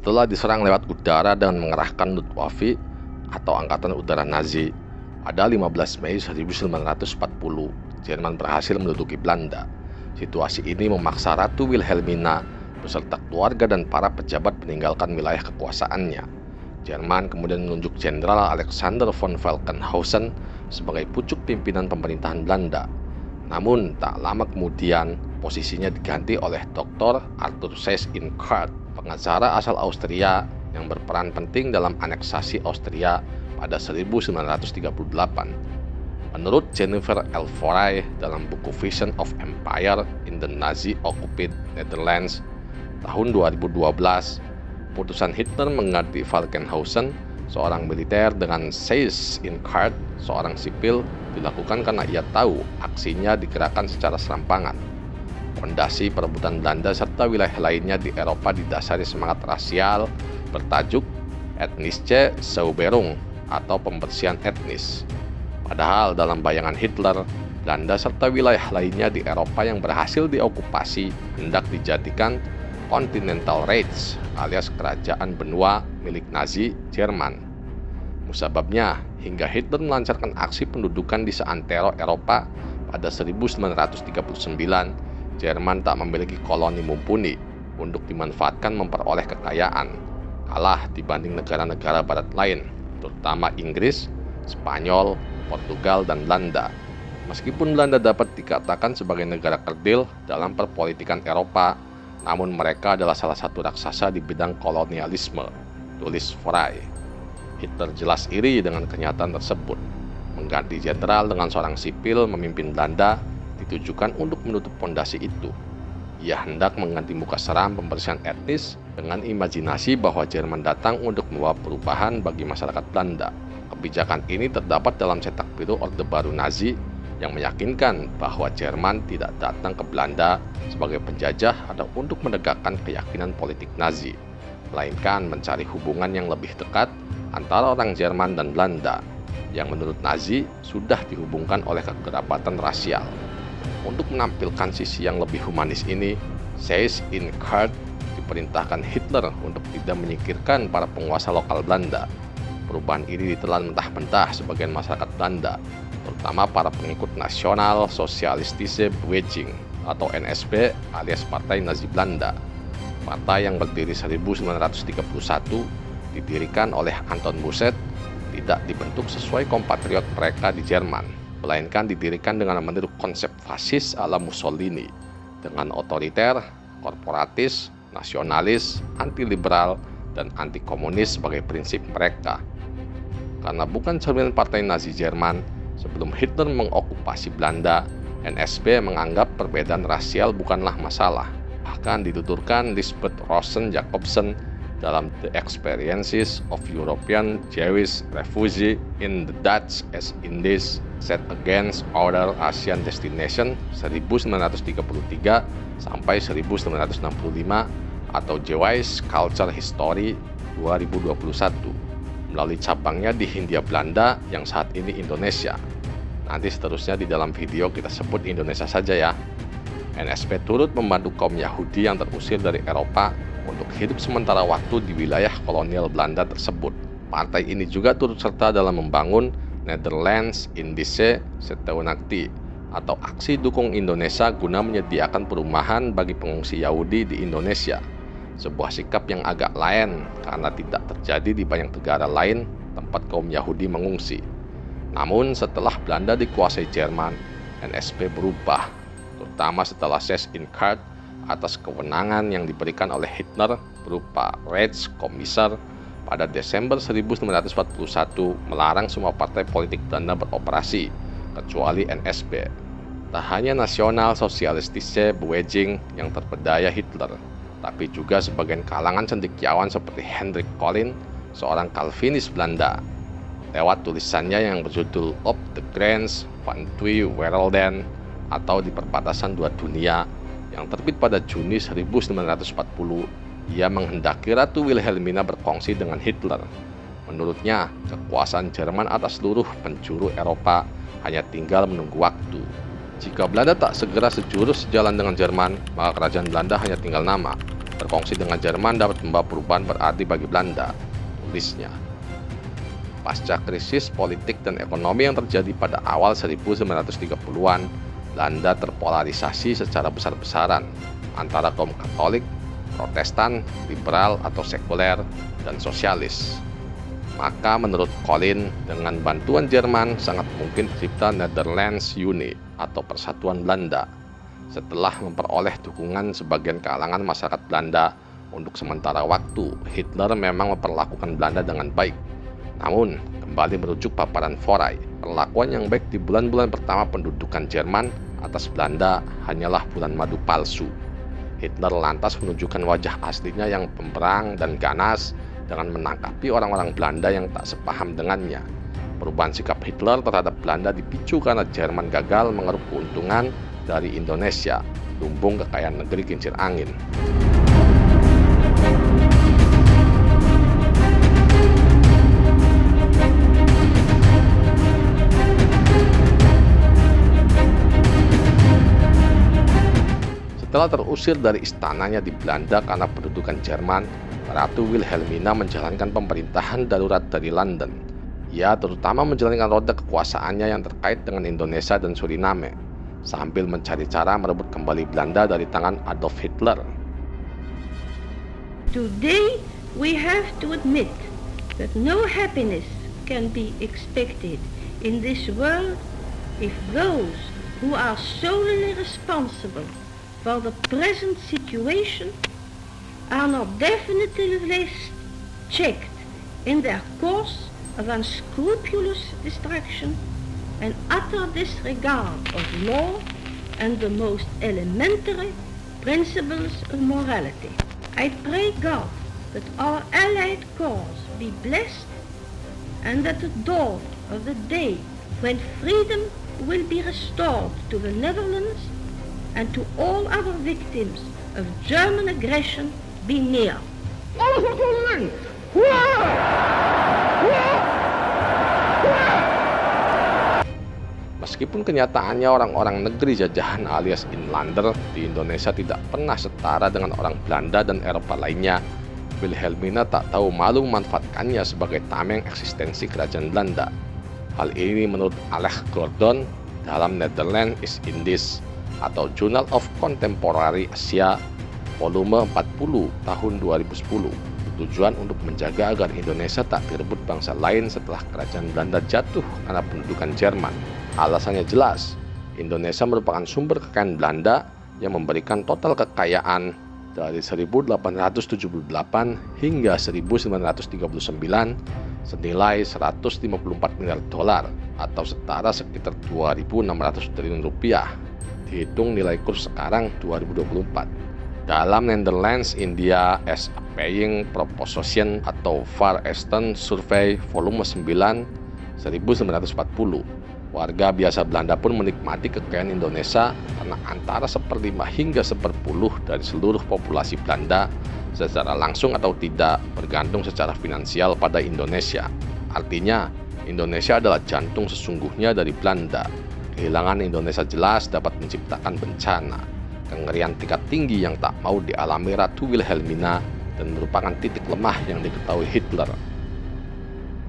Setelah diserang lewat udara dengan mengerahkan Luftwaffe atau Angkatan Udara Nazi, pada 15 Mei 1940, Jerman berhasil menduduki Belanda. Situasi ini memaksa Ratu Wilhelmina beserta keluarga dan para pejabat meninggalkan wilayah kekuasaannya. Jerman kemudian menunjuk Jenderal Alexander von Falkenhausen sebagai pucuk pimpinan pemerintahan Belanda. Namun, tak lama kemudian, posisinya diganti oleh Dr. Arthur Seyss-Inquart, pengacara asal Austria yang berperan penting dalam aneksasi Austria pada 1938. Menurut Jennifer Elforay dalam buku Vision of Empire in the Nazi-Occupied Netherlands tahun 2012, putusan Hitler mengganti Falkenhausen, seorang militer, dengan Seyss-Inquart, seorang sipil, dilakukan karena ia tahu aksinya digerakkan secara serampangan. Fondasi perebutan Belanda serta wilayah lainnya di Eropa didasari semangat rasial bertajuk Ethnische Sauberung atau pembersihan etnis. Padahal dalam bayangan Hitler, Belanda serta wilayah lainnya di Eropa yang berhasil diokupasi hendak dijadikan Continental Reich alias kerajaan benua milik Nazi Jerman. Musababnya, hingga Hitler melancarkan aksi pendudukan di seantero Eropa pada 1939, Jerman tak memiliki koloni mumpuni untuk dimanfaatkan memperoleh kekayaan, kalah dibanding negara-negara barat lain, terutama Inggris, Spanyol, Portugal, dan Belanda. Meskipun Belanda dapat dikatakan sebagai negara kerdil dalam perpolitikan Eropa, namun mereka adalah salah satu raksasa di bidang kolonialisme, tulis Foray. Hitler jelas iri dengan kenyataan tersebut. Mengganti jenderal dengan seorang sipil memimpin Belanda ditujukan untuk menutup fondasi itu. Ia hendak mengganti muka seram pembersihan etnis dengan imajinasi bahwa Jerman datang untuk membawa perubahan bagi masyarakat Belanda. Kebijakan ini terdapat dalam cetak biru Orde Baru Nazi yang meyakinkan bahwa Jerman tidak datang ke Belanda sebagai penjajah atau untuk menegakkan keyakinan politik Nazi, melainkan mencari hubungan yang lebih dekat antara orang Jerman dan Belanda, yang menurut Nazi sudah dihubungkan oleh kekerabatan rasial. Untuk menampilkan sisi yang lebih humanis ini, Seyss-Inquart diperintahkan Hitler untuk tidak menyingkirkan para penguasa lokal Belanda. Perubahan ini ditelan mentah-mentah sebagian masyarakat Belanda, terutama para pengikut Nasional Sosialistische Beweging atau NSB alias Partai Nazi Belanda. Partai yang berdiri 1931 didirikan oleh Anton Muset tidak dibentuk sesuai kompatriot mereka di Jerman, melainkan didirikan dengan meniru konsep fasis ala Mussolini dengan otoriter, korporatis, nasionalis, anti-liberal, dan anti-komunis sebagai prinsip mereka. Karena bukan cerminan Partai Nazi Jerman, sebelum Hitler mengokupasi Belanda, NSB menganggap perbedaan rasial bukanlah masalah. Bahkan dituturkan Lisbeth Rosen-Jacobsen dalam The Experiences of European Jewish Refugees in the Dutch East Indies Set Against Other Asian Destination 1933 sampai 1965 atau Jewish Culture History 2021 melalui cabangnya di Hindia Belanda yang saat ini Indonesia. Nanti seterusnya di dalam video kita sebut Indonesia saja ya. NSB turut membantu kaum Yahudi yang terusir dari Eropa untuk hidup sementara waktu di wilayah kolonial Belanda tersebut. Partai ini juga turut serta dalam membangun Netherlands Indische Steunakti atau aksi dukung Indonesia guna menyediakan perumahan bagi pengungsi Yahudi di Indonesia. Sebuah sikap yang agak lain karena tidak terjadi di banyak negara lain tempat kaum Yahudi mengungsi. Namun setelah Belanda dikuasai Jerman, NSB berubah, terutama setelah Seyss-Inquart atas kewenangan yang diberikan oleh Hitler berupa Reichskommissar pada Desember 1941 melarang semua partai politik Belanda beroperasi, kecuali NSB. Tak hanya Nasional Sosialistische Beweging yang terpedaya Hitler, tapi juga sebagian kalangan cendekiawan seperti Hendrik Collin, seorang Calvinis Belanda, lewat tulisannya yang berjudul Op the Grens van Twee Werelden atau di perbatasan dua dunia yang terbit pada Juni 1940, ia menghendaki Ratu Wilhelmina berkongsi dengan Hitler. Menurutnya, kekuasaan Jerman atas seluruh penjuru Eropa hanya tinggal menunggu waktu. Jika Belanda tak segera sejurus sejalan dengan Jerman, maka kerajaan Belanda hanya tinggal nama. berkongsi dengan Jerman dapat membawa perubahan berarti bagi Belanda, tulisnya. Pasca krisis politik dan ekonomi yang terjadi pada awal 1930-an, Belanda terpolarisasi secara besar-besaran antara kaum Katolik, Protestan, liberal atau sekuler, dan sosialis. Maka menurut Colin, dengan bantuan Jerman sangat mungkin tercipta Netherlands Unie atau Persatuan Belanda. Setelah memperoleh dukungan sebagian kalangan masyarakat Belanda, untuk sementara waktu Hitler memang memperlakukan Belanda dengan baik. Namun, kembali merujuk paparan Foray, perlakuan yang baik di bulan-bulan pertama pendudukan Jerman atas Belanda hanyalah bulan madu palsu. Hitler lantas menunjukkan wajah aslinya yang pemberang dan ganas dengan menangkapi orang-orang Belanda yang tak sepaham dengannya. Perubahan sikap Hitler terhadap Belanda dipicu karena Jerman gagal mengeruk keuntungan dari Indonesia, lumbung kekayaan negeri kincir angin. Setelah terusir dari istananya di Belanda karena pendudukan Jerman, Ratu Wilhelmina menjalankan pemerintahan darurat dari London. Ia terutama menjalankan roda kekuasaannya yang terkait dengan Indonesia dan Suriname, sambil mencari cara merebut kembali Belanda dari tangan Adolf Hitler. Today we have to admit that no happiness can be expected in this world if those who are solely responsible for the present situation are not definitively checked in their course of unscrupulous destruction and utter disregard of law and the most elementary principles of morality. I pray God that our allied cause be blessed and that the dawn of the day when freedom will be restored to the Netherlands and to all other victims of German aggression be near. Meskipun kenyataannya orang-orang negeri jajahan alias inlander di Indonesia tidak pernah setara dengan orang Belanda dan Eropa lainnya, Wilhelmina tak tahu malu memanfaatkannya sebagai tameng eksistensi kerajaan Belanda. Hal ini menurut Alec Gordon dalam Netherlands East Indies atau Journal of Contemporary Asia volume 40 tahun 2010, tujuan untuk menjaga agar Indonesia tak direbut bangsa lain setelah kerajaan Belanda jatuh karena pendudukan Jerman. Alasannya jelas, Indonesia merupakan sumber kekayaan Belanda yang memberikan total kekayaan dari 1878 hingga 1939 senilai 154 miliar dolar atau setara sekitar 2.600 triliun rupiah. Dihitung nilai kurs sekarang 2024. Dalam Netherlands India as a Paying Proposition atau Far Eastern Survey volume 9 1940, warga biasa Belanda pun menikmati kekayaan Indonesia karena antara 1/5 hingga 1/10 dari seluruh populasi Belanda secara langsung atau tidak bergantung secara finansial pada Indonesia. Artinya, Indonesia adalah jantung sesungguhnya dari Belanda. Kehilangan Indonesia jelas dapat menciptakan bencana, kengerian tingkat tinggi yang tak mau dialami Ratu Wilhelmina dan merupakan titik lemah yang diketahui Hitler.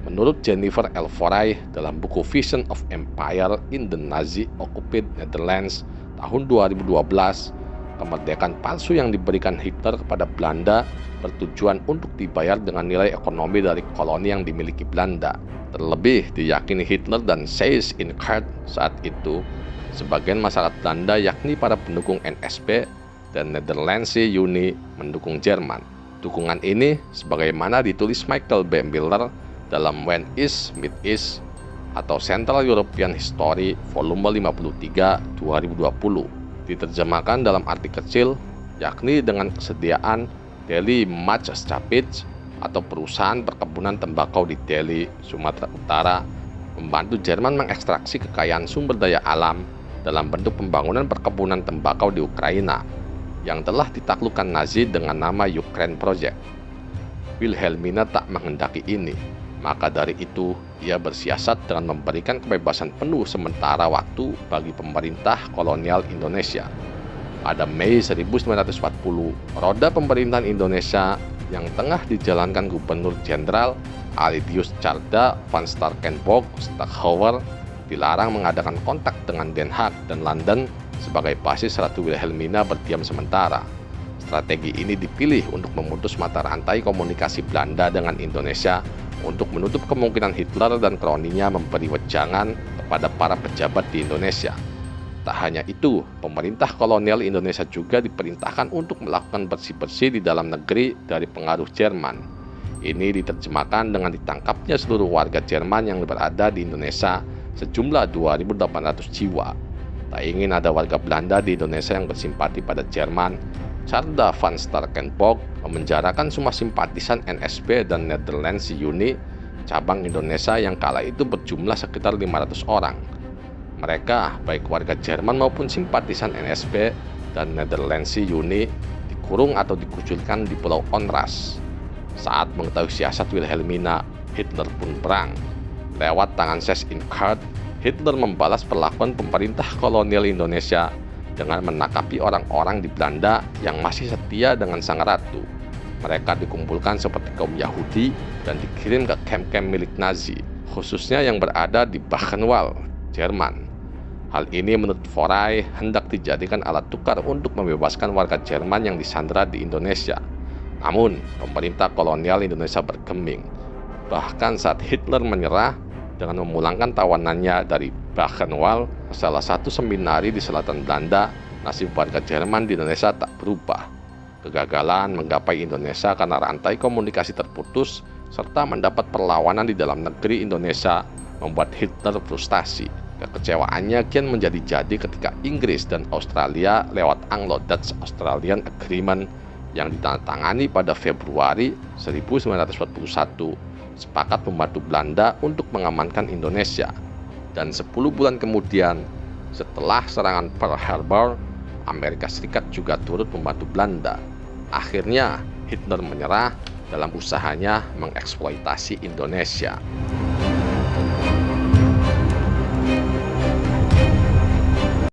Menurut Jennifer L. Foray dalam buku Vision of Empire in the Nazi-Occupied Netherlands tahun 2012, kemerdekaan palsu yang diberikan Hitler kepada Belanda bertujuan untuk dibayar dengan nilai ekonomi dari koloni yang dimiliki Belanda. Terlebih diyakini Hitler dan Seyss-Inquart saat itu, sebagian masyarakat Belanda yakni para pendukung NSB dan Netherlands Unie mendukung Jerman. Dukungan ini sebagaimana ditulis Michael B. Miller dalam When East Meet East atau Central European History volume 53 2020, diterjemahkan dalam arti kecil yakni dengan kesediaan Delhi Majestapits atau perusahaan perkebunan tembakau di Delhi, Sumatera Utara, membantu Jerman mengekstraksi kekayaan sumber daya alam dalam bentuk pembangunan perkebunan tembakau di Ukraina yang telah ditaklukkan Nazi dengan nama Ukraine Project. Wilhelmina tak menghendaki ini, maka dari itu ia bersiasat dengan memberikan kebebasan penuh sementara waktu bagi pemerintah kolonial Indonesia. Pada Mei 1940, roda pemerintahan Indonesia yang tengah dijalankan Gubernur Jenderal Alidius Tjarda van Starkenborgh-Stachouwer dilarang mengadakan kontak dengan Den Haag dan London sebagai basis Ratu Wilhelmina berdiam sementara. Strategi ini dipilih untuk memutus mata rantai komunikasi Belanda dengan Indonesia untuk menutup kemungkinan Hitler dan kroninya memberi wejangan kepada para pejabat di Indonesia. Tak hanya itu, pemerintah kolonial Indonesia juga diperintahkan untuk melakukan bersih-bersih di dalam negeri dari pengaruh Jerman. Ini diterjemahkan dengan ditangkapnya seluruh warga Jerman yang berada di Indonesia sejumlah 2.800 jiwa. Tak ingin ada warga Belanda di Indonesia yang bersimpati pada Jerman, Tjarda van Starkenborgh memenjarakan semua simpatisan NSB dan Nederlandse Unie cabang Indonesia yang kala itu berjumlah sekitar 500 orang. Mereka, baik warga Jerman maupun simpatisan NSB dan Nederlandse Unie, dikurung atau dikucilkan di Pulau Onrus. Saat mengetahui siasat Wilhelmina, Hitler pun perang. Lewat tangan Seyss-Inquart, Hitler membalas perlakuan pemerintah kolonial Indonesia dengan menangkapi orang-orang di Belanda yang masih setia dengan sang ratu. Mereka dikumpulkan seperti kaum Yahudi dan dikirim ke kamp-kamp milik Nazi, khususnya yang berada di Buchenwald, Jerman. Hal ini menurut Foray hendak dijadikan alat tukar untuk membebaskan warga Jerman yang disandera di Indonesia. Namun, pemerintah kolonial Indonesia bergeming. Bahkan saat Hitler menyerah dengan memulangkan tawanannya dari Buchenwald ke salah satu seminari di selatan Belanda, nasib warga Jerman di Indonesia tak berubah. Kegagalan menggapai Indonesia karena rantai komunikasi terputus serta mendapat perlawanan di dalam negeri Indonesia membuat Hitler frustasi. Kekecewaannya kian menjadi-jadi ketika Inggris dan Australia lewat Anglo-Dutch-Australian Agreement yang ditandatangani pada Februari 1941 sepakat membantu Belanda untuk mengamankan Indonesia. Dan 10 bulan kemudian, setelah serangan Pearl Harbor, Amerika Serikat juga turut membantu Belanda. Akhirnya, Hitler menyerah dalam usahanya mengeksploitasi Indonesia.